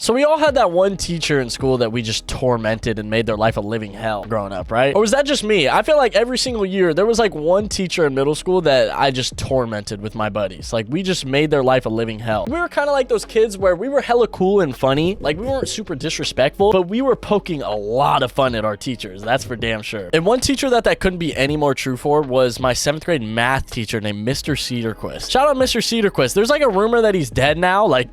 So we all had that one teacher in school that we just tormented and made their life a living hell growing up, right? Or was that just me? I feel like every single year there was like one teacher in middle school that I just tormented with my buddies. Like we just made their life a living hell. We were kind of like those kids where we were hella cool and funny. Like we weren't super disrespectful, but we were poking a lot of fun at our teachers. That's for damn sure. And one teacher that couldn't be any more true for was my 7th grade math teacher named Mr. Cedarquist. Shout out Mr. Cedarquist. There's like a rumor that he's dead now. Like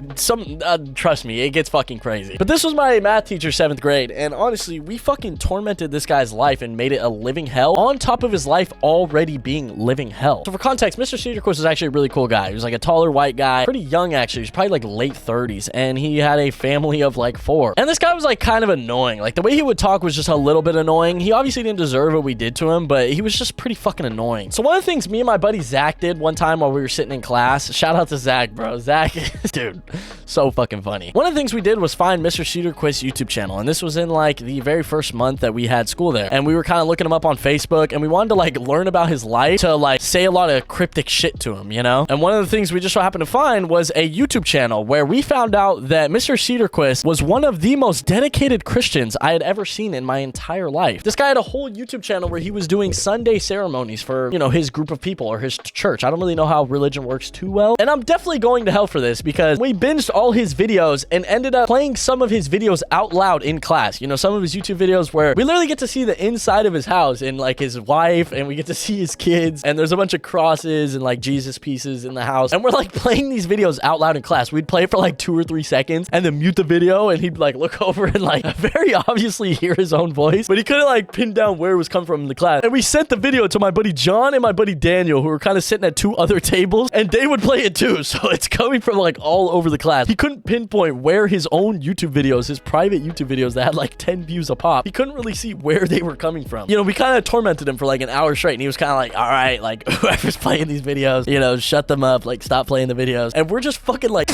trust me, it gets fucking crazy. But this was my math teacher 7th grade, and honestly, we fucking tormented this guy's life and made it a living hell on top of his life already being living hell. So for context, Mr. Cedarquist was actually a really cool guy. He was like a taller white guy, pretty young actually. He was probably like late 30s, and he had a family of like 4. And this guy was like kind of annoying. Like the way he would talk was just a little bit annoying. He obviously didn't deserve what we did to him, but he was just pretty fucking annoying. So one of the things me and my buddy Zach did one time while we were sitting in class, shout out to Zach, bro. Zach, dude, so fucking funny. One of the things we did was find Mr. Cedarquist's YouTube channel, and this was in like the very first month that we had school there, and we were kind of looking him up on Facebook, and we wanted to like learn about his life to like say a lot of cryptic shit to him, you know? And one of the things we just so happened to find was a YouTube channel where we found out that Mr. Cedarquist was one of the most dedicated Christians I had ever seen in my entire life. This guy had a whole YouTube channel where he was doing Sunday ceremonies for, you know, his group of people or his church. I don't really know how religion works too well, and I'm definitely going to hell for this because we binged all his videos and ended up playing some of his videos out loud in class. You know, some of his YouTube videos where we literally get to see the inside of his house and like his wife, and we get to see his kids, and there's a bunch of crosses and like Jesus pieces in the house, and we're like playing these videos out loud in class. We'd play it for like 2 or 3 seconds and then mute the video, and he'd like look over and like very obviously hear his own voice, but he couldn't like pin down where it was coming from in the class. And we sent the video to my buddy John and my buddy Daniel, who were kind of sitting at 2 other tables, and they would play it too. So it's coming from like all over the class. He couldn't pinpoint where his own YouTube videos, his private YouTube videos that had like 10 views a pop, he couldn't really see where they were coming from. You know, we kind of tormented him for like an hour straight, and he was kind of like, all right, like whoever's playing these videos, you know, shut them up, like stop playing the videos. And we're just fucking like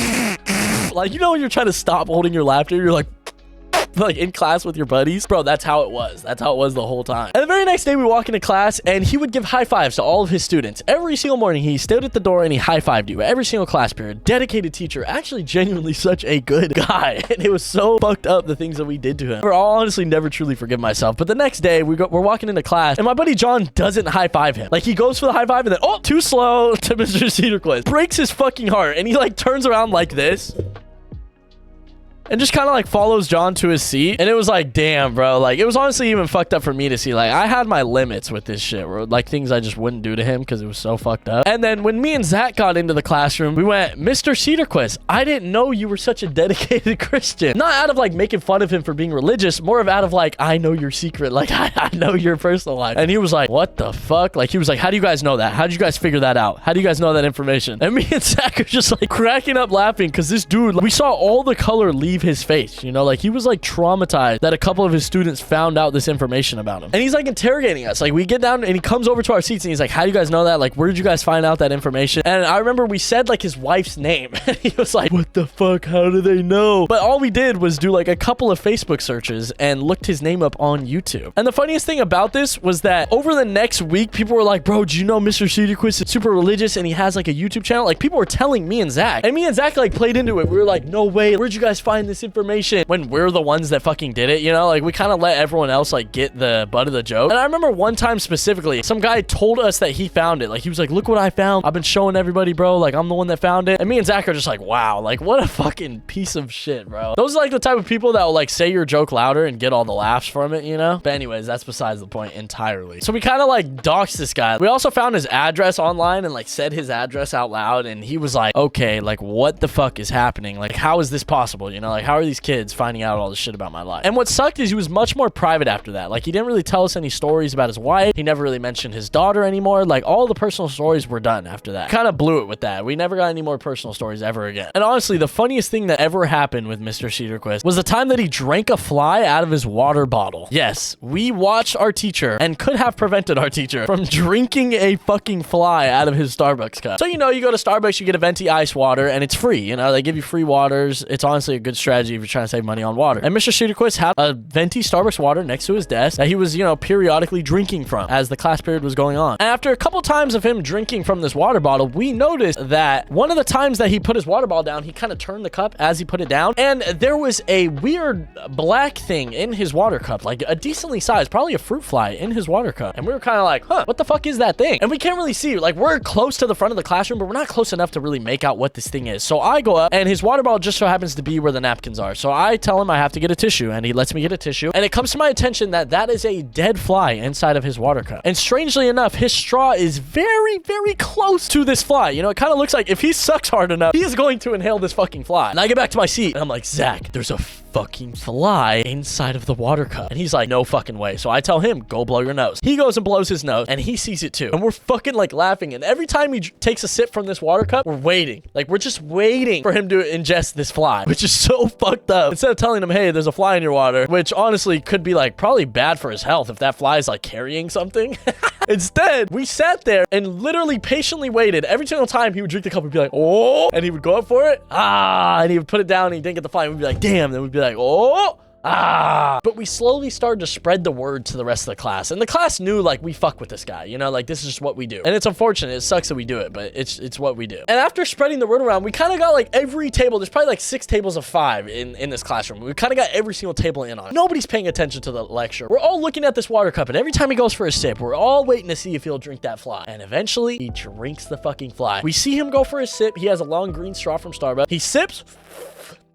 like, you know, when you're trying to stop holding your laughter, you're like in class with your buddies. Bro, that's how it was. That's how it was the whole time. And the very next day we walk into class, and he would give high fives to all of his students. Every single morning he stood at the door and he high fived you every single class period. Dedicated teacher, actually genuinely such a good guy. And it was so fucked up the things that we did to him. I'll honestly never truly forgive myself. But the next day we're walking into class, and my buddy John doesn't high five him. Like he goes for the high five and then, oh, too slow to Mr. Cedarquist. Breaks his fucking heart, and he like turns around like this and just kind of like follows John to his seat. And it was like, damn, bro. Like, it was honestly even fucked up for me to see. Like, I had my limits with this shit, bro. Like, things I just wouldn't do to him because it was so fucked up. And then when me and Zach got into the classroom, we went, Mr. Cedarquist, I didn't know you were such a dedicated Christian. Not out of like making fun of him for being religious, more of out of like, I know your secret. Like, I know your personal life. And he was like, what the fuck? Like, he was like, how do you guys know that? How did you guys figure that out? How do you guys know that information? And me and Zach are just like cracking up laughing because this dude, like, we saw all the color leave his face, you know, like he was like traumatized that a couple of his students found out this information about him. And he's like interrogating us. Like, we get down and he comes over to our seats and he's like, how do you guys know that? Like, where did you guys find out that information? And I remember we said like his wife's name. And he was like, what the fuck? How do they know? But all we did was do like a couple of Facebook searches and looked his name up on YouTube. And the funniest thing about this was that over the next week, people were like, bro, do you know Mr. Cedarquist is super religious and he has like a YouTube channel? Like, people were telling me and Zach. And me and Zach like played into it. We were like, no way. Where'd you guys find this information? When we're the ones that fucking did it, you know? Like, we kind of let everyone else like get the butt of the joke. And I remember one time specifically, some guy told us that he found it. Like, he was like, look what I found. I've been showing everybody, bro. Like, I'm the one that found it. And me and Zach are just like, wow, like, what a fucking piece of shit, bro. Those are like the type of people that will like say your joke louder and get all the laughs from it, you know? But anyways, that's besides the point entirely. So we kind of like doxed this guy. We also found his address online and like said his address out loud. And he was like, okay, like, what the fuck is happening? Like, how is this possible? You know, like, how are these kids finding out all this shit about my life? And what sucked is he was much more private after that. Like, he didn't really tell us any stories about his wife. He never really mentioned his daughter anymore. Like, all the personal stories were done after that. Kind of blew it with that. We never got any more personal stories ever again. And honestly, the funniest thing that ever happened with Mr. Cedarquist was the time that he drank a fly out of his water bottle. Yes, we watched our teacher and could have prevented our teacher from drinking a fucking fly out of his Starbucks cup. So, you know, you go to Starbucks, you get a venti ice water, and it's free. You know, they give you free waters. It's honestly a good strategy if you're trying to save money on water. And Mr. Cedarquist had a venti Starbucks water next to his desk that he was, you know, periodically drinking from as the class period was going on. And after a couple times of him drinking from this water bottle, we noticed that one of the times that he put his water bottle down, he kind of turned the cup as he put it down, and there was a weird black thing in his water cup, like a decently sized, probably a fruit fly in his water cup. And we were kind of like, huh, what the fuck is that thing? And we can't really see, like, we're close to the front of the classroom, but we're not close enough to really make out what this thing is. So I go up, and his water bottle just so happens to be where the napkins are. So I tell him I have to get a tissue, and he lets me get a tissue, and it comes to my attention that that is a dead fly inside of his water cup. And strangely enough, his straw is very, very close to this fly. You know, it kind of looks like if he sucks hard enough, he is going to inhale this fucking fly. And I get back to my seat, and I'm like, Zach, there's a fucking fly inside of the water cup. And he's like, no fucking way. So I tell him, go blow your nose. He goes and blows his nose, and he sees it too. And we're fucking like laughing. And every time he takes a sip from this water cup, we're waiting. Like, we're just waiting for him to ingest this fly, which is so fucked up. Instead of telling him, hey, there's a fly in your water, which honestly could be like probably bad for his health if that fly is like carrying something. Instead, we sat there and literally patiently waited. Every single time he would drink the cup, we'd be like, oh, and he would go up for it, and he would put it down, and he didn't get the fly, and we'd be like, damn. Then we'd be like, oh, but we slowly started to spread the word to the rest of the class, and the class knew, like, we fuck with this guy, you know, like, this is just what we do. And it's unfortunate, it sucks that we do it, but it's what we do. And after spreading the word around, we kind of got like every table, there's probably like 6 tables of 5 in this classroom. We kind of got every single table in on it. Nobody's paying attention to the lecture. We're all looking at this water cup, and every time he goes for a sip, we're all waiting to see if he'll drink that fly. And eventually he drinks the fucking fly. We see him go for a sip. He has a long green straw from Starbucks. He sips,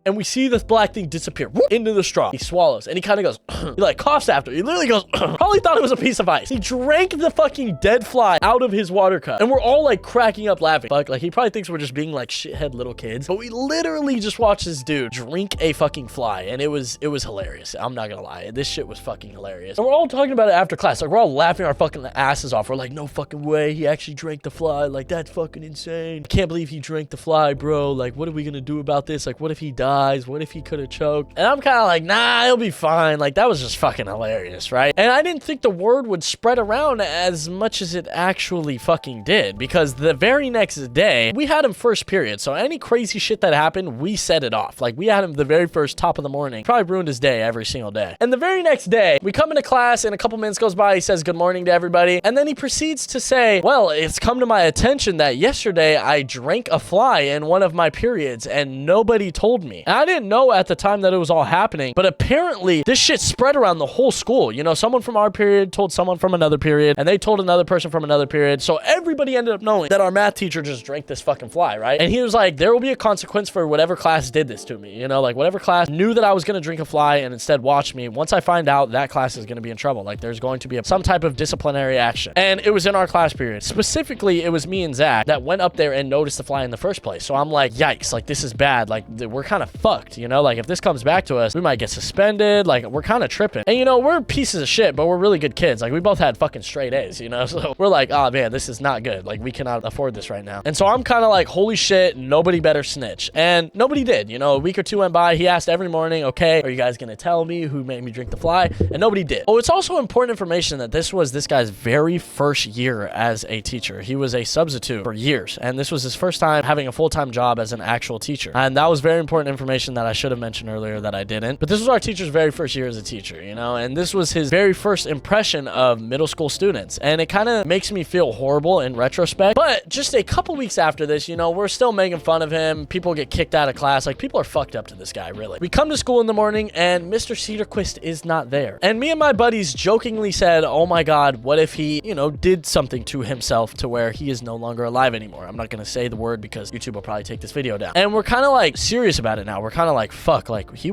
and we see this black thing disappear into the straw. He swallows, and he kind of goes, he like coughs after. He literally goes, probably thought it was a piece of ice. He drank the fucking dead fly out of his water cup, and we're all like cracking up laughing. Fuck, like he probably thinks we're just being like shithead little kids, but we literally just watched this dude drink a fucking fly, and it was hilarious. I'm not gonna lie, this shit was fucking hilarious. And we're all talking about it after class. Like, we're all laughing our fucking asses off. We're like, no fucking way, he actually drank the fly. Like, that's fucking insane. I can't believe he drank the fly, bro. Like, what are we gonna do about this? Like, what if he dies? What if he could have choked? And I'm kind of like, nah, he'll be fine. Like, that was just fucking hilarious, right? And I didn't think the word would spread around as much as it actually fucking did, because the very next day, we had him first period. So any crazy shit that happened, we set it off. Like, we had him the very first top of the morning. Probably ruined his day every single day. And the very next day, we come into class, and a couple minutes goes by. He says good morning to everybody. And then he proceeds to say, well, it's come to my attention that yesterday I drank a fly in one of my periods, and nobody told me. And I didn't know at the time that it was all happening, but apparently this shit spread around the whole school. You know, someone from our period told someone from another period, and they told another person from another period. So everybody ended up knowing that our math teacher just drank this fucking fly, right? And he was like, there will be a consequence for whatever class did this to me. You know, like whatever class knew that I was going to drink a fly and instead watched me. Once I find out, that class is going to be in trouble. Like, there's going to be some type of disciplinary action. And it was in our class period. Specifically, it was me and Zach that went up there and noticed the fly in the first place. So I'm like, yikes, like this is bad. Like, we're kind of fucked, you know? Like, if this comes back to us, we might get suspended. Like, we're kind of tripping. And, you know, we're pieces of shit, but we're really good kids. Like, we both had fucking straight A's, you know? So we're like, oh, man, this is not good. Like, we cannot afford this right now. And so I'm kind of like, holy shit, nobody better snitch. And nobody did. You know, a week or two went by. He asked every morning, okay, are you guys going to tell me who made me drink the fly? And nobody did. Oh, it's also important information that this was this guy's very first year as a teacher. He was a substitute for years, and this was his first time having a full-time job as an actual teacher. And that was very important information that I should have mentioned earlier that I didn't. But this was our teacher's very first year as a teacher, you know, and this was his very first impression of middle school students. And it kind of makes me feel horrible in retrospect. But just a couple weeks after this, you know, we're still making fun of him. People get kicked out of class. Like, people are fucked up to this guy, really. We come to school in the morning, and Mr. Cedarquist is not there. And me and my buddies jokingly said, oh my God, what if he, you know, did something to himself to where he is no longer alive anymore? I'm not going to say the word because YouTube will probably take this video down. And we're kind of like serious about it now. We're kind of like, fuck, like he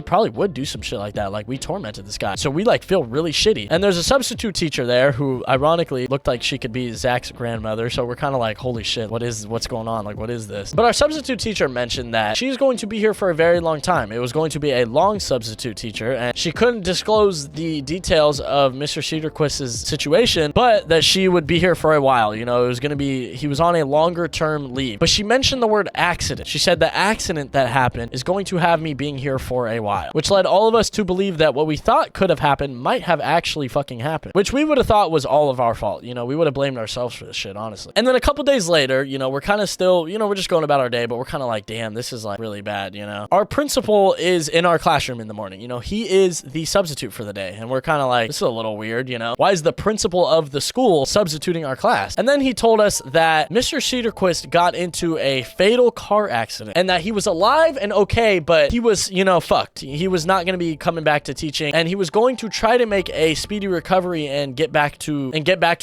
probably would do some shit like that. Like, we tormented this guy. So we like feel really shitty. And there's a substitute teacher there who ironically looked like she could be Zach's grandmother. So we're kind of like, holy shit, what's going on? Like, what is this? But our substitute teacher mentioned that she's going to be here for a very long time. It was going to be a long substitute teacher, and she couldn't disclose the details of Mr. Cedarquist's situation, but that she would be here for a while. You know, it was going to be, he was on a longer term leave. But she mentioned the word accident. She said the accident that happened happen is going to have me being here for a while, which led all of us to believe that what we thought could have happened might have actually fucking happened, which we would have thought was all of our fault. You know, we would have blamed ourselves for this shit, honestly. And then a couple days later, you know, we're kind of still, you know, we're just going about our day, but we're kind of like, damn, this is like really bad, you know? Our principal is in our classroom in the morning. You know, he is the substitute for the day. And we're kind of like, this is a little weird, you know? Why is the principal of the school substituting our class? And then he told us that Mr. Cedarquist got into a fatal car accident and that he was alive and okay, but he was, you know, fucked. He was not going to be coming back to teaching, and he was going to try to make a speedy recovery and get back to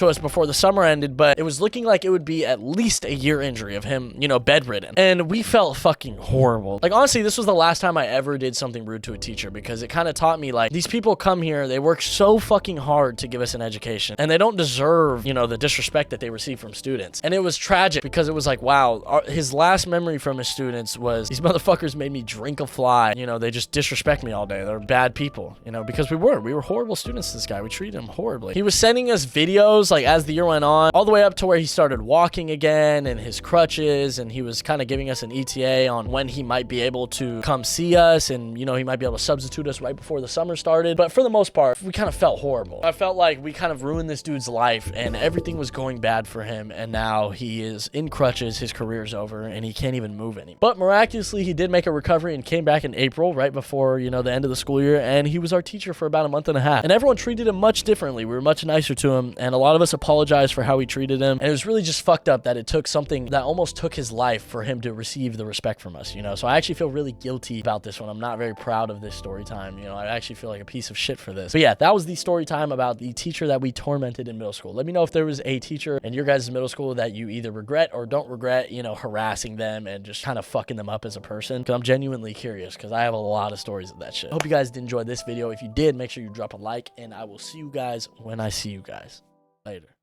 us before the summer ended, but it was looking like it would be at least a year injury of him, you know, bedridden. And we felt fucking horrible. Like, honestly, this was the last time I ever did something rude to a teacher, because it kind of taught me, like, these people come here, they work so fucking hard to give us an education, and they don't deserve, you know, the disrespect that they receive from students. And it was tragic because it was like, wow, his last memory from his students was, these motherfuckers made me drink a fly. You know, they just disrespect me all day. They're bad people, you know, because we were horrible students to this guy. We treated him horribly. He was sending us videos, like, as the year went on, all the way up to where he started walking again and his crutches, and he was kind of giving us an ETA on when he might be able to come see us, and, you know, he might be able to substitute us right before the summer started. But for the most part, we kind of felt horrible. I felt like we kind of ruined this dude's life, and everything was going bad for him, and now he is in crutches, his career's over, and he can't even move anymore. But miraculously, he did make a recovery and came back in April, right before, you know, the end of the school year, and he was our teacher for about a month and a half. And everyone treated him much differently. We were much nicer to him, and a lot of us apologized for how we treated him. And it was really just fucked up that it took something that almost took his life for him to receive the respect from us, you know? So I actually feel really guilty about this one. I'm not very proud of this story time. You know, I actually feel like a piece of shit for this. But yeah, that was the story time about the teacher that we tormented in middle school. Let me know if there was a teacher in your guys' middle school that you either regret or don't regret, you know, harassing them and just kind of fucking them up as a person. Because I'm genuinely curious, because I have a lot of stories of that shit. Hope you guys did enjoy this video. If you did, make sure you drop a like, and I will see you guys when I see you guys. Later.